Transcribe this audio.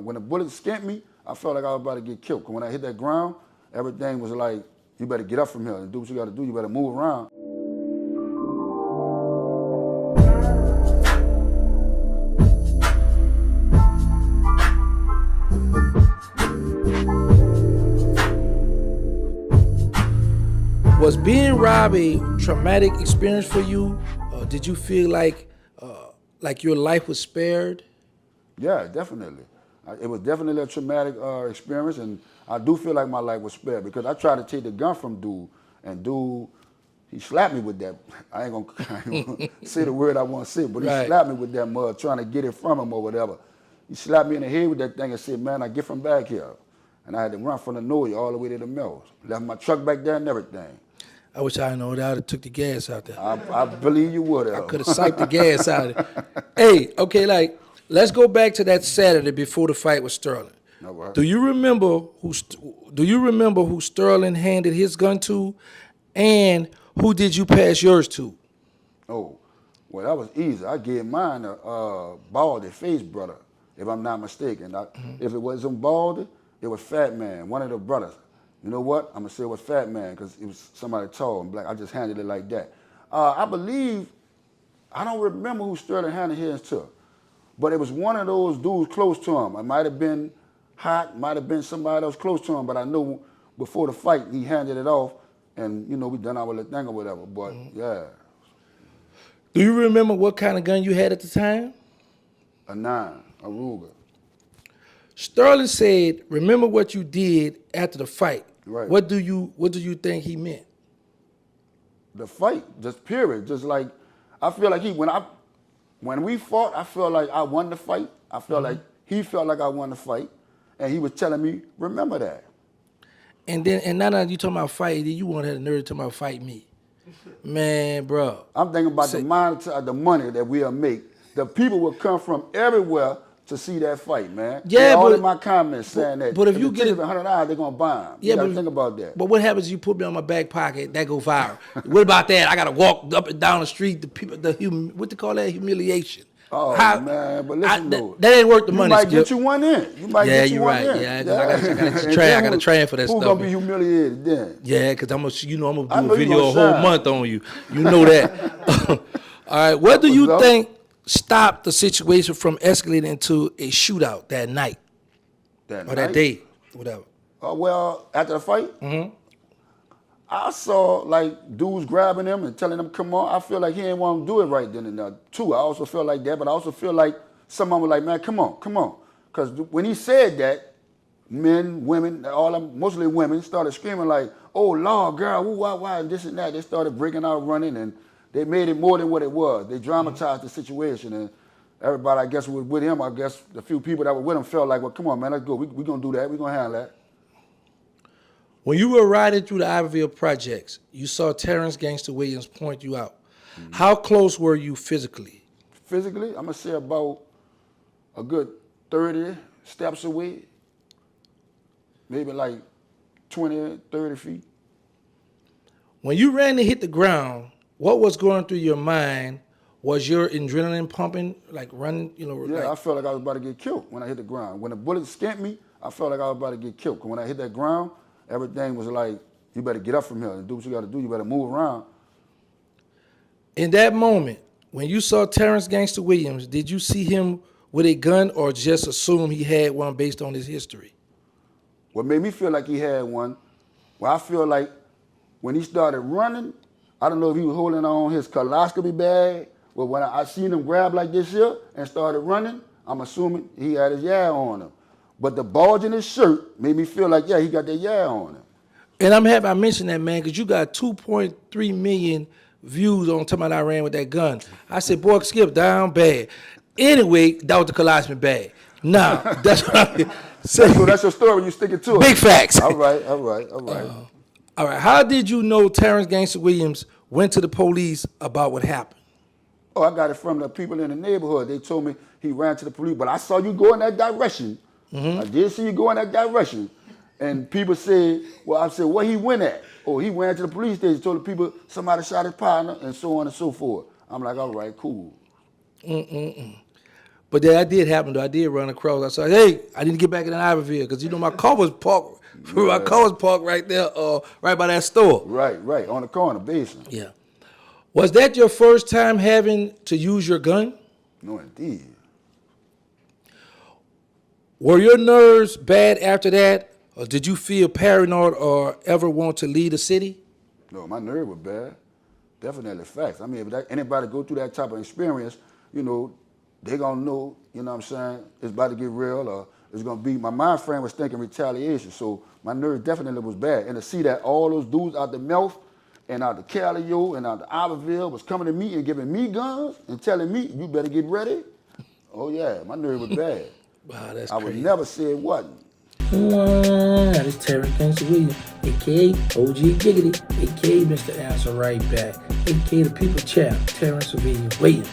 ground. When the bullet skinned me, I felt like I was about to get killed. 'Cause when I hit that ground, everything was like, you better get up from here and do what you got to do. You better move around. Was being robbed a traumatic experience for you? Did you feel like your life was spared? Yeah, definitely. It was definitely a traumatic experience, and I do feel like my life was spared because I tried to take the gun from dude, and dude, he slapped me with that. I ain't gonna say the word I want to say, but he slapped me with that mud, trying to get it from him or whatever. He slapped me in the head with that thing and said, man, I get from back here. And I had to run from the Noe all the way to the Melph. Left my truck back there and everything. I wish I know that I would have took the gas out there. I believe you would have. I could have psyched the gas out of it. Hey, okay, like, let's go back to that Saturday before the fight with Sterling. No, right. Do you remember who Sterling handed his gun to, and who did you pass yours to? Oh, well, that was easy. I gave mine to Baldy, Face brother, if I'm not mistaken. If it wasn't Baldy, it was Fat Man, one of the brothers. You know what? I'm going to say it was Fat Man because it was somebody tall and black. I just handled it like that. I don't remember who Sterling handed his to, but it was one of those dudes close to him. It might have been Hot, might have been somebody else close to him, but I know before the fight he handed it off and, you know, we done our little thing or whatever, but yeah. Do you remember what kind of gun you had at the time? A 9, a Ruger. Sterling said, remember what you did after the fight. Right. What do you think he meant? The fight, just period. Just like, I feel like when we fought, I felt like I won the fight. I felt like he felt like I won the fight. And he was telling me, remember that. And now that you talking about fighting, you want to have the nerve to talk about fight me. Man, bro. I'm thinking about the money that we'll make. The people will come from everywhere to see that fight, man. Yeah, all in my comments saying that. But if you get $100, they're gonna buy them. Yeah, you gotta think about that. But what happens if you put me on my back pocket, that go viral? What about that? I gotta walk up and down the street. The people, what they call that, humiliation. Oh man, but listen, that ain't worth the money. You might get you one in. You might get you one in. Yeah, I gotta train for that Who's stuff. Who's gonna be humiliated then? Yeah, because I'm gonna do a video a whole month on you. You know that. All right, what do you think stopped the situation from escalating into a shootout that night? That day, whatever. Well, after the fight, I saw like dudes grabbing him and telling him, come on. I feel like he didn't want to do it right then and there too. I also feel like that, but I also feel like someone was like, man, come on. Because when he said that, men, women, mostly women, started screaming like, oh, Lord, girl, why, and this and that. They started breaking out running, and they made it more than what it was. They dramatized the situation, and everybody, I guess, was with him. I guess the few people that were with him felt like, well, come on, man, let's go. We're going to do that. We're going to handle that. When you were riding through the Ivoryville projects, you saw Terrance Gangsta Williams point you out. How close were you physically? Physically, I'm going to say about a good 30 steps away, maybe like 20, 30 feet. When you ran to hit the ground, what was going through your mind? Was your adrenaline pumping, like running, you know? Yeah, I felt like I was about to get killed when I hit the ground. When the bullet skinned me, I felt like I was about to get killed. 'Cause when I hit that ground, everything was like, you better get up from here and do what you got to do. You better move around. In that moment, when you saw Terrance Gangsta Williams, did you see him with a gun or just assume he had one based on his history? What made me feel like he had one, well, I feel like when he started running, I don't know if he was holding on his coloscopy bag, but when I seen him grab like this here and started running, I'm assuming he had his yeah on him. But the bulge in his shirt made me feel like, yeah, he got that yeah on him. And I'm happy I mentioned that, man, because you got 2.3 million views on talking about I ran with that gun. I said, boy, Skip, down bad. Anyway, that was the colostomy bag. Now, that's what I saying. So that's your story, you stick it to it. Big facts. All right. All right, how did you know Terrance Gangsta Williams went to the police about what happened? Oh, I got it from the people in the neighborhood. They told me he ran to the police, but I saw you go in that direction. I did see you go in that direction. And people said, well, I said, where he went at? Oh, he went to the police station, told the people somebody shot his partner, and so on and so forth. I'm like, all right, cool. But that did happen though. I did run across. I said, "Hey, I need to get back in Iberville because my car was parked. My car was parked right there, right by that store." Right, on the corner, basin. Yeah. Was that your first time having to use your gun? No, indeed. Were your nerves bad after that, or did you feel paranoid or ever want to leave the city? No, my nerve was bad. Definitely facts. I mean, if anybody go through that type of experience, they gonna know, what I'm saying, it's about to get real, or it's gonna be, my mind frame was thinking retaliation, so my nerves definitely was bad. And to see that all those dudes out the Melph and out the Calio and out the Iberville was coming to me and giving me guns and telling me, you better get ready. Oh yeah, my nerve was bad. Wow, that's I crazy. would never say it wasn't. That is Terrance Gangsta Williams, a.k.a. OG Giggity, a.k.a. Mr. Answer Right Back, a.k.a. the People Champ, Terrance Williams.